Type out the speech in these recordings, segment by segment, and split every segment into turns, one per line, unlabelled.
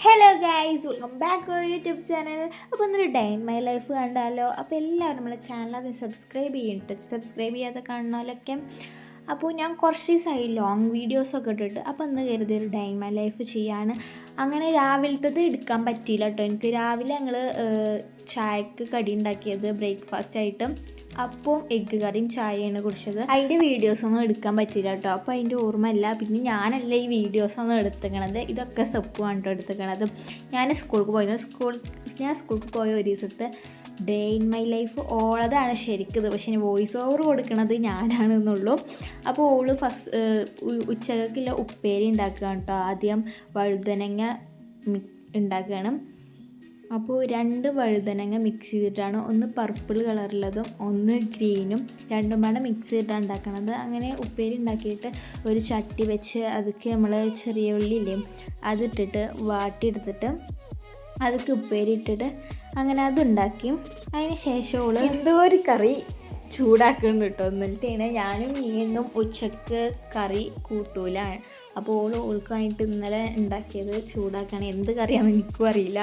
Hello guys, welcome back to YouTube channel. അപ്പോൾ ഇന്നൊരു day in my life കണ്ടാലോ. അപ്പോൾ എല്ലാവരും നമ്മളെ ചാനൽ അത് സബ്സ്ക്രൈബ് ചെയ്യട്ടോ. സബ്സ്ക്രൈബ് ചെയ്യാതെ കാണുന്നവരൊക്കെ. അപ്പോൾ ഞാൻ കുറച്ച് ദിവസമായി ലോങ് വീഡിയോസൊക്കെ ഇട്ടിട്ട്. അപ്പോൾ ഇന്ന് കരുതി ഒരു ഡേ ഇൻ മൈ ലൈഫ് ചെയ്യാണ്. അങ്ങനെ രാവിലത്തത് എടുക്കാൻ പറ്റിയില്ല കേട്ടോ. എനിക്ക് രാവിലെ ഞങ്ങൾ ചായക്ക് കടി ഉണ്ടാക്കിയത് ബ്രേക്ക്ഫാസ്റ്റ് ആയിട്ട് അപ്പം എഗ്ഗ് കറിയും ചായയാണ് കുടിച്ചത്. അതിൻ്റെ വീഡിയോസൊന്നും എടുക്കാൻ പറ്റില്ല കേട്ടോ. അപ്പോൾ അതിൻ്റെ ഓർമ്മയില്ല. പിന്നെ ഞാനല്ല ഈ വീഡിയോസൊന്നും എടുത്തേക്കണത്, ഇതൊക്കെ സെപ്പുമാണ് കേട്ടോ എടുത്തേക്കണത്. ഞാൻ സ്കൂൾക്ക് പോയ ഒരു ദിവസത്തെ ഡേ ഇൻ മൈ ലൈഫ് ഓളതാണ് ശരിക്കും. പക്ഷേ വോയിസ് ഓവർ കൊടുക്കണത് ഞാനാണെന്നുള്ളൂ. അപ്പോൾ ഓള് ഉച്ചക്കുള്ള ഉപ്പേരി ഉണ്ടാക്കുകയാണ് കേട്ടോ. ആദ്യം വഴുതനങ്ങ ഉണ്ടാക്കുകയാണ്. അപ്പോൾ 2 വഴുതനങ്ങ മിക്സ് ചെയ്തിട്ടാണ്, ഒന്ന് പർപ്പിൾ കളറുള്ളതും ഒന്ന് ഗ്രീനും, രണ്ടും പാടെ മിക്സ് ചെയ്തിട്ടാണ് ഉണ്ടാക്കണത്. അങ്ങനെ ഉപ്പേരി ഉണ്ടാക്കിയിട്ട് ഒരു ചട്ടി വെച്ച് അതൊക്കെ നമ്മൾ ചെറിയ ഉള്ളിയില്ലേ അതിട്ടിട്ട് വാട്ടിയെടുത്തിട്ട് അതൊക്കെ ഉപ്പേരി ഇട്ടിട്ട് അങ്ങനെ അതുണ്ടാക്കി. അതിന് ശേഷം ഓള് എന്തോ ഒരു കറി ചൂടാക്കുന്നുണ്ട് കേട്ടോ. ഇന്നലത്തെയാണ്. ഞാനും നീയൊന്നും ഉച്ചക്ക് കറി കൂട്ടൂല. അപ്പോൾ ഓൾക്കായിട്ട് ഇന്നലെ ഉണ്ടാക്കിയത് ചൂടാക്കണം. എന്ത് കറിയാണെന്ന് എനിക്കും അറിയില്ല.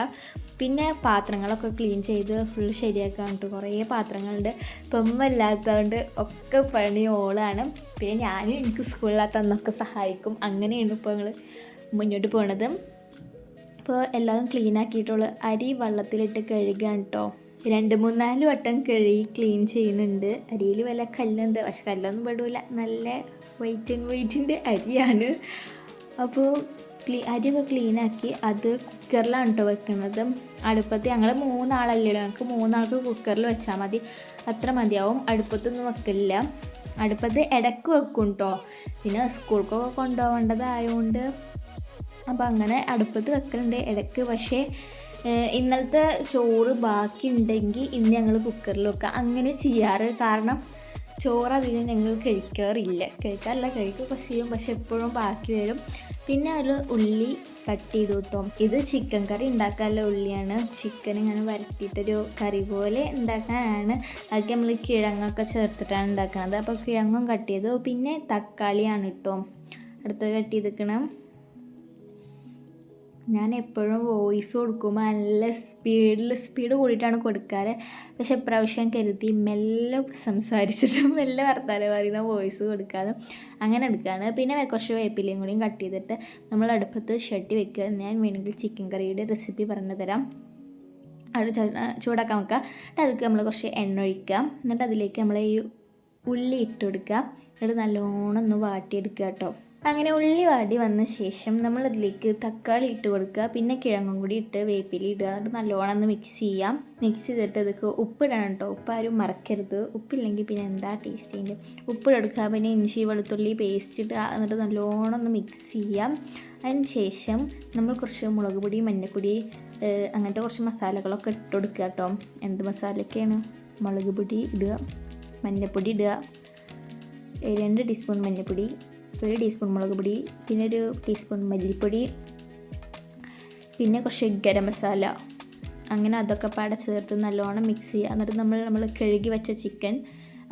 പിന്നെ പാത്രങ്ങളൊക്കെ ക്ലീൻ ചെയ്ത് ഫുൾ ശരിയാക്കാൻ കേട്ടോ. കുറേ പാത്രങ്ങളുണ്ട്. ഇപ്പം ഇല്ലാത്തതുകൊണ്ട് ഒക്കെ പണി ഓളാണ്. പിന്നെ ഞാനും എനിക്ക് സ്കൂളിലാത്ത അന്നൊക്കെ സഹായിക്കും. അങ്ങനെയാണ് ഇപ്പോൾ ഞങ്ങൾ മുന്നോട്ട് പോണത്. ഇപ്പോൾ എല്ലാതും ക്ലീൻ ആക്കിയിട്ടുള്ള അരി വെള്ളത്തിലിട്ട് കഴുകാൻ കേട്ടോ. 2-3-4 വട്ടം കഴുകി ക്ലീൻ ചെയ്യുന്നുണ്ട്. അരിയിൽ വല്ല കല്ലുണ്ട്, പക്ഷെ കല്ലൊന്നും പെടില്ല. നല്ല വെയിറ്റിൻ്റെ അരിയാണ്. അപ്പോൾ അരിയൊക്കെ ക്ലീനാക്കി അത് കുക്കറിലാണ് കേട്ടോ വെക്കുന്നത്. അടുപ്പത്ത് ഞങ്ങൾ 3 ആളല്ലല്ലോ, ഞങ്ങൾക്ക് 3 ആൾക്ക് കുക്കറിൽ വെച്ചാൽ മതി, അത്ര മതിയാവും. അടുപ്പത്തൊന്നും വെക്കില്ല. അടുപ്പത്ത് ഇടയ്ക്ക് വെക്കും കേട്ടോ. പിന്നെ സ്കൂൾക്കൊക്കെ കൊണ്ടുപോകേണ്ടതായതുകൊണ്ട് അപ്പോൾ അങ്ങനെ അടുപ്പത്ത് വെക്കലുണ്ട് ഇടയ്ക്ക്. പക്ഷേ ഇന്നലത്തെ ചോറ് ബാക്കി ഉണ്ടെങ്കിൽ ഇന്ന് ഞങ്ങൾ കുക്കറിൽ വെക്കുക, അങ്ങനെ ചെയ്യാറ്. കാരണം ചോറധികം ഞങ്ങൾ കഴിക്കുകയൊക്കെ ചെയ്യും, പക്ഷെ എപ്പോഴും ബാക്കി വരും. പിന്നെ ഒരു ഉള്ളി കട്ട് ചെയ്തു കേട്ടോ. ഇത് ചിക്കൻ കറി ഉണ്ടാക്കാനുള്ള ഉള്ളിയാണ്. ചിക്കൻ ഇങ്ങനെ വരട്ടിയിട്ടൊരു കറി പോലെ ഉണ്ടാക്കാനാണ്. അതൊക്കെ നമ്മൾ കിഴങ്ങൊക്കെ ചേർത്തിട്ടാണ് ഉണ്ടാക്കുന്നത്. അപ്പോൾ കിഴങ്ങും കട്ട് ചെയ്തു. പിന്നെ തക്കാളിയാണ് കേട്ടോ അടുത്ത് കട്ട് ചെയ്തിരിക്കണം. ഞാൻ എപ്പോഴും വോയിസ് കൊടുക്കുമ്പോൾ നല്ല സ്പീഡ് കൂടിയിട്ടാണ് കൊടുക്കാറ്. പക്ഷെ ഇപ്രാവശ്യം കരുതി മെല്ലെ സംസാരിച്ചിട്ട് മെല്ലെ വർത്താനം പറയുന്ന വോയിസ് കൊടുക്കാതെ അങ്ങനെ എടുക്കുകയാണ്. പിന്നെ കുറച്ച് വേപ്പിലയും കൂടിയും കട്ട് ചെയ്തിട്ട് നമ്മൾ അടുപ്പത്ത് ചട്ടി വെക്കുക. ഞാൻ വേണമെങ്കിൽ ചിക്കൻ കറിയുടെ റെസിപ്പി പറഞ്ഞു തരാം. അത് ചൂടാക്കാൻ വെക്കുക. അതിലേക്ക് നമ്മൾ കുറച്ച് എണ്ണ ഒഴിക്കുക. എന്നിട്ട് അതിലേക്ക് നമ്മൾ ഈ ഉള്ളി ഇട്ട് കൊടുക്കുക. എന്നിട്ട് നല്ലോണം ഒന്ന് വാട്ടിയെടുക്കുക കേട്ടോ. അങ്ങനെ ഉള്ളി വാടി വന്ന ശേഷം നമ്മളതിലേക്ക് തക്കാളി ഇട്ട് കൊടുക്കുക. പിന്നെ കിഴങ്ങും കൂടി ഇട്ട് വേപ്പിലി ഇടുക. അത് നല്ലോണം ഒന്ന് മിക്സ് ചെയ്യാം. മിക്സ് ചെയ്തിട്ട് അതൊക്കെ ഉപ്പിടണം കേട്ടോ. ഉപ്പാരും മറക്കരുത്. ഉപ്പില്ലെങ്കിൽ പിന്നെ എന്താ ടേസ്റ്റിൻ്റെ. ഉപ്പിട്ടെടുക്കുക. പിന്നെ ഇഞ്ചി വെളുത്തുള്ളി പേസ്റ്റ് ഇടുക. എന്നിട്ട് നല്ലോണം ഒന്ന് മിക്സ് ചെയ്യാം. അതിന് ശേഷം നമ്മൾ കുറച്ച് മുളക് പൊടി, മഞ്ഞൾപ്പൊടി, അങ്ങനത്തെ കുറച്ച് മസാലകളൊക്കെ ഇട്ട് കൊടുക്കുക കേട്ടോ. എന്ത് മസാലയൊക്കെയാണ്? മുളക് പൊടി ഇടുക, മഞ്ഞൾപ്പൊടി ഇടുക, 2 ടീസ്പൂൺ മഞ്ഞൾപ്പൊടി, 1 ടീസ്പൂൺ മുളക് പൊടി, പിന്നെ 1 ടീസ്പൂൺ മല്ലിപ്പൊടി, പിന്നെ കുറച്ച് ഗരം മസാല. അങ്ങനെ അതൊക്കെ പാടെ ചേർത്ത് നല്ലോണം മിക്സ് ചെയ്യുക. എന്നിട്ട് നമ്മൾ കഴുകി വെച്ച ചിക്കൻ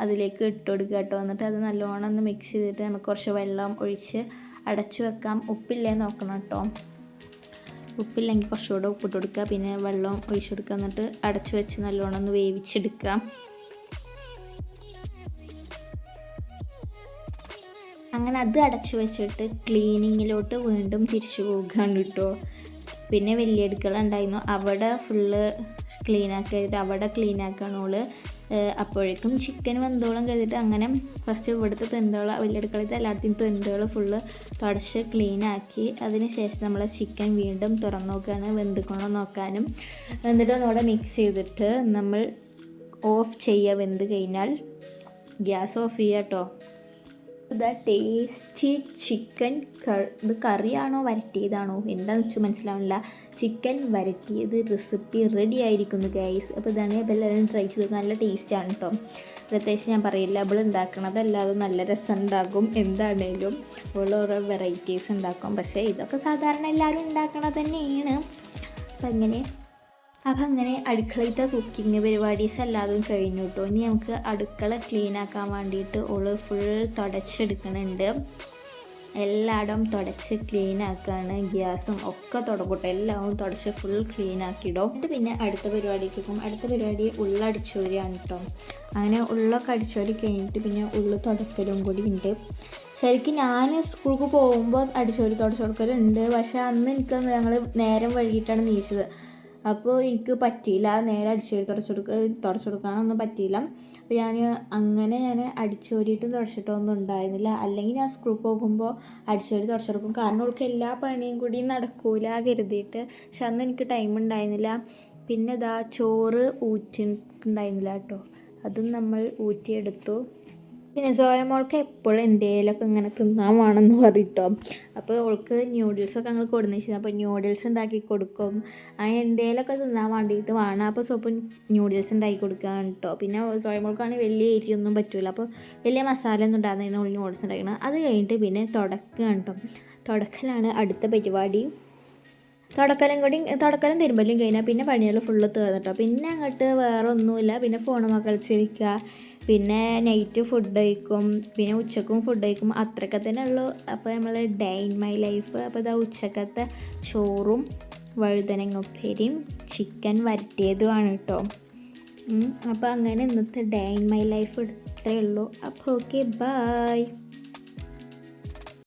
അതിലേക്ക് ഇട്ട് കൊടുക്കുക കേട്ടോ. എന്നിട്ട് അത് നല്ലോണം ഒന്ന് മിക്സ് ചെയ്തിട്ട് നമുക്ക് കുറച്ച് വെള്ളം ഒഴിച്ച് അടച്ചു വെക്കാം. ഉപ്പില്ലേ നോക്കണം കേട്ടോ. ഉപ്പില്ലെങ്കിൽ കുറച്ചുകൂടെ ഉപ്പിട്ട് കൊടുക്കുക. പിന്നെ വെള്ളം ഒഴിച്ച് കൊടുക്കുക. എന്നിട്ട് അടച്ചു വെച്ച് നല്ലോണം ഒന്ന് വേവിച്ചെടുക്കുക. അങ്ങനെ അത് അടച്ചു വെച്ചിട്ട് ക്ലീനിങ്ങിലോട്ട് വീണ്ടും തിരിച്ചു പോകുകയാണ് കേട്ടോ. പിന്നെ വലിയ അടുക്കള ഉണ്ടായിരുന്നു, അവിടെ ഫുള്ള് ക്ലീനാക്കിയിട്ട് അവിടെ ക്ലീനാക്കണോള്. അപ്പോഴേക്കും ചിക്കൻ വെന്തോളം കരുതിയിട്ട് അങ്ങനെ ഫസ്റ്റ് ഇവിടുത്തെ തെണ്ടുകൾ, വലിയ അടുക്കളത്തെ എല്ലായിടത്തും തെണ്ടുകൾ ഫുള്ള് തുടച്ച് ക്ലീനാക്കി. അതിന് ശേഷം നമ്മൾ ചിക്കൻ വീണ്ടും തുറന്നു നോക്കുകയാണ് വെന്തുകൊണ്ടോ നോക്കാനും. എന്നിട്ട് ഒന്നുകൂടെ മിക്സ് ചെയ്തിട്ട് നമ്മൾ ഓഫ് ചെയ്യുക. വെന്ത് കഴിഞ്ഞാൽ ഗ്യാസ് ഓഫ് ചെയ്യുക കേട്ടോ. ടേസ്റ്റി ചിക്കൻ ഇത് കറിയാണോ വരട്ടിയതാണോ എന്താണെന്ന് വെച്ചാൽ മനസ്സിലാവില്ല. ചിക്കൻ വരട്ടിയത് റെസിപ്പി റെഡി ആയിരിക്കുന്നു ഗൈസ്. അപ്പോൾ ഇതാണ് എല്ലാവരും ട്രൈ ചെയ്ത് നല്ല ടേസ്റ്റാണ് കേട്ടോ. പ്രത്യേകിച്ച് ഞാൻ പറയില്ല, അവൾ ഉണ്ടാക്കണതല്ലാതെ നല്ല രസം ഉണ്ടാകും. എന്താണേലും ഓരോ വെറൈറ്റീസ് ഉണ്ടാക്കും. പക്ഷേ ഇതൊക്കെ സാധാരണ എല്ലാവരും ഉണ്ടാക്കണത് തന്നെയാണ്. അപ്പം അങ്ങനെ അടുക്കളയിലത്തെ കുക്കിംഗ് പരിപാടീസ് എല്ലാതും കഴിഞ്ഞു കേട്ടോ. ഇനി നമുക്ക് അടുക്കള ക്ലീൻ ആക്കാൻ വേണ്ടിയിട്ട് ഓള് ഫുൾ തുടച്ചെടുക്കുന്നുണ്ട്. എല്ലായിടവും തുടച്ച് ക്ലീൻ ആക്കുകയാണ്. ഗ്യാസും ഒക്കെ തുടക്കട്ടെ, എല്ലാം തുടച്ച് ഫുൾ ക്ലീൻ ആക്കിയിടും. എന്നിട്ട് പിന്നെ അടുത്ത പരിപാടിക്ക് പോകും. അടുത്ത പരിപാടി ഉള്ളടിച്ചോരിയാണ് കേട്ടോ. അങ്ങനെ ഉള്ളൊക്കെ അടിച്ചോരി കഴിഞ്ഞിട്ട് പിന്നെ ഉള്ളു തുടക്കലും കൂടി ഉണ്ട്. ശരിക്കും ഞാൻ സ്കൂൾക്ക് പോകുമ്പോൾ അടിച്ചോരി തുടച്ച് കൊടുക്കലുണ്ട്. പക്ഷേ അന്ന് ഞങ്ങൾ നേരം വൈകിട്ടാണ് നീച്ചത്. അപ്പോൾ എനിക്ക് പറ്റിയില്ല, നേരെ അടിച്ചോരി തുടച്ച് കൊടുക്കാനൊന്നും പറ്റിയില്ല. അപ്പോൾ ഞാൻ അടിച്ചോരിയിട്ടും തുടച്ചിട്ടൊന്നും ഉണ്ടായിരുന്നില്ല. അല്ലെങ്കിൽ ഞാൻ സ്കൂളിൽ പോകുമ്പോൾ അടിച്ചോരി തുടച്ചെടുക്കും. കാരണം അവൾക്ക് എല്ലാ പണിയും കൂടി നടക്കൂല കരുതിയിട്ട്. പക്ഷെ അന്ന് എനിക്ക് ടൈം ഉണ്ടായിരുന്നില്ല. പിന്നെ ചോറ് ഊറ്റിയിട്ടുണ്ടായിരുന്നില്ല കേട്ടോ, അതും നമ്മൾ ഊറ്റിയെടുത്തു. പിന്നെ സോയമോൾക്ക് എപ്പോഴും എന്തെങ്കിലുമൊക്കെ ഇങ്ങനെ തിന്നാൻ വേണമെന്ന് പറയും. അപ്പോൾ അവൾക്ക് ന്യൂഡിൽസൊക്കെ ഞങ്ങൾ കൊടുന്നിട്ടുണ്ട്. അപ്പോൾ ന്യൂഡിൽസ് ഉണ്ടാക്കി കൊടുക്കും. അങ്ങനെ എന്തെങ്കിലുമൊക്കെ തിന്നാൻ വേണ്ടിയിട്ട് വേണം. അപ്പോൾ സോപ്പ് ന്യൂഡിൽസ് ഉണ്ടാക്കി കൊടുക്കുകയാണ് കേട്ടോ. പിന്നെ സോയമോൾക്കാണെങ്കിൽ വലിയ എരിയൊന്നും പറ്റില്ല. അപ്പോൾ വലിയ മസാല ഒന്നും ഉണ്ടാകുന്നതിന് ഉള്ളിൽ ന്യൂഡിൽസ് ഉണ്ടാക്കണം. അത് കഴിഞ്ഞിട്ട് പിന്നെ തുടക്കുകയാണ് കേട്ടോ. തുടക്കലാണ് അടുത്ത പരിപാടി. തുടക്കലും തിരുമ്പലും കഴിഞ്ഞാൽ പിന്നെ പണികൾ ഫുള്ള് തീർന്നിട്ടോ. പിന്നെ അങ്ങോട്ട് വേറെ ഒന്നുമില്ല. പിന്നെ ഫോണുമ്മ കളിച്ചിരിക്കുക, പിന്നെ നൈറ്റ് ഫുഡ് കഴിക്കും, പിന്നെ ഉച്ചക്കും ഫുഡ് കഴിക്കും, അത്രയൊക്കെ തന്നെ ഉള്ളൂ. അപ്പോൾ നമ്മൾ ഡേ ഇൻ മൈ ലൈഫ്. അപ്പോൾ ഉച്ചക്കത്തെ ചോറും വഴുതനങ്ങ ഉപ്പേരിയും ചിക്കൻ വരട്ടിയതുമാണ് കേട്ടോ. അപ്പോൾ അങ്ങനെ ഇന്നത്തെ ഡേ ഇൻ മൈ ലൈഫ് ഇത്രയേ ഉള്ളൂ. അപ്പോൾ ഓക്കെ, ബൈ.